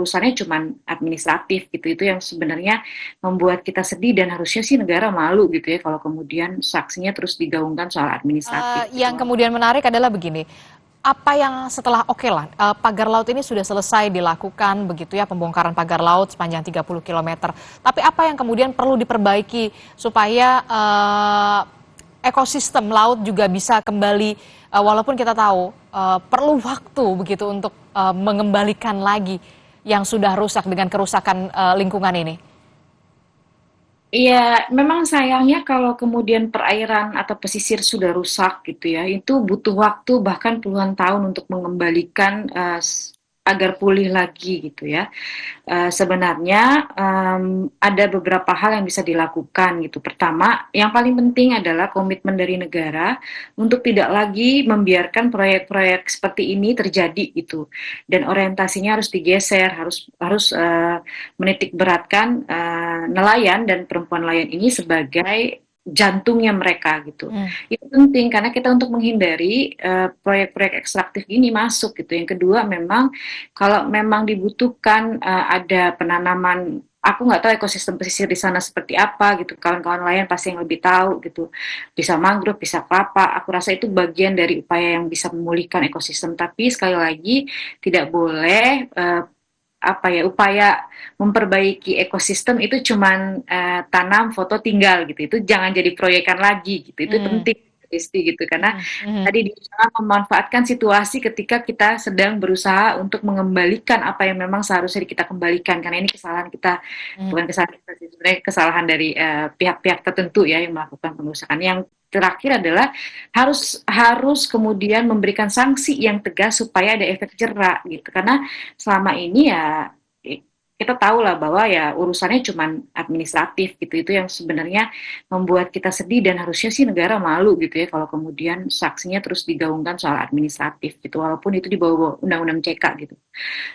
urusannya cuman administratif gitu. Itu yang sebenarnya membuat kita sedih dan harusnya sih negara malu gitu ya kalau kemudian saksinya terus digaungkan soal administratif gitu. Yang kemudian menarik adalah begini, apa yang setelah oke lah, pagar laut ini sudah selesai dilakukan begitu ya, pembongkaran pagar laut sepanjang 30 kilometer. Tapi apa yang kemudian perlu diperbaiki supaya ekosistem laut juga bisa kembali, walaupun kita tahu perlu waktu begitu untuk mengembalikan lagi yang sudah rusak dengan kerusakan lingkungan ini? Iya, memang sayangnya kalau kemudian perairan atau pesisir sudah rusak gitu ya, itu butuh waktu bahkan puluhan tahun untuk mengembalikan agar pulih lagi gitu ya. Sebenarnya ada beberapa hal yang bisa dilakukan gitu. Pertama, yang paling penting adalah komitmen dari negara untuk tidak lagi membiarkan proyek-proyek seperti ini terjadi gitu. Dan orientasinya harus digeser, harus menitik beratkan nelayan dan perempuan nelayan ini sebagai jantungnya mereka gitu. Itu penting karena kita untuk menghindari proyek-proyek ekstraktif ini masuk gitu. Yang kedua memang kalau memang dibutuhkan ada penanaman, aku nggak tahu ekosistem pesisir di sana seperti apa gitu. Kawan-kawan nelayan pasti yang lebih tahu gitu. Bisa mangrove, bisa kelapa. Aku rasa itu bagian dari upaya yang bisa memulihkan ekosistem. Tapi sekali lagi tidak boleh upaya memperbaiki ekosistem itu cuman tanam foto tinggal gitu. Itu jangan jadi proyekan lagi gitu. Itu penting Isti gitu karena tadi diusaha memanfaatkan situasi ketika kita sedang berusaha untuk mengembalikan apa yang memang seharusnya kita kembalikan karena ini kesalahan kita bukan kesalahan kita sih sebenarnya kesalahan dari pihak-pihak tertentu ya yang melakukan pengerusakan. Yang terakhir adalah harus kemudian memberikan sanksi yang tegas supaya ada efek jera gitu karena selama ini ya kita tahu lah bahwa ya urusannya cuman administratif gitu. Itu yang sebenarnya membuat kita sedih dan harusnya sih negara malu gitu ya kalau kemudian saksinya terus digaungkan soal administratif gitu walaupun itu di bawah undang-undang CK gitu.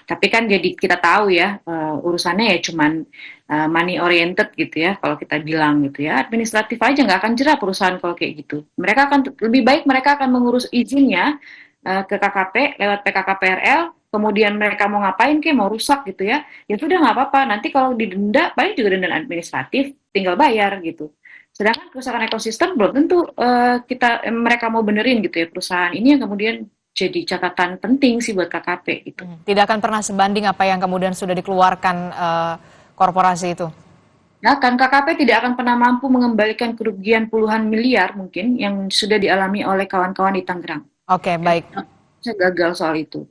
Tapi kan jadi kita tahu ya urusannya ya cuman money oriented gitu ya kalau kita bilang gitu ya administratif aja nggak akan jerah perusahaan kalau kayak gitu. Mereka akan lebih baik mereka akan mengurus izinnya ke KKP lewat PKKPRL. Kemudian mereka mau ngapain kayak mau rusak gitu ya sudah nggak apa-apa nanti kalau didenda paling juga denda administratif tinggal bayar gitu sedangkan kerusakan ekosistem belum tentu mereka mau benerin gitu ya perusahaan ini yang kemudian jadi catatan penting sih buat KKP gitu. Tidak akan pernah sebanding apa yang kemudian sudah dikeluarkan korporasi itu. Nah, kan KKP tidak akan pernah mampu mengembalikan kerugian puluhan miliar mungkin yang sudah dialami oleh kawan-kawan di Tangerang. Oke, baik. Saya gagal soal itu.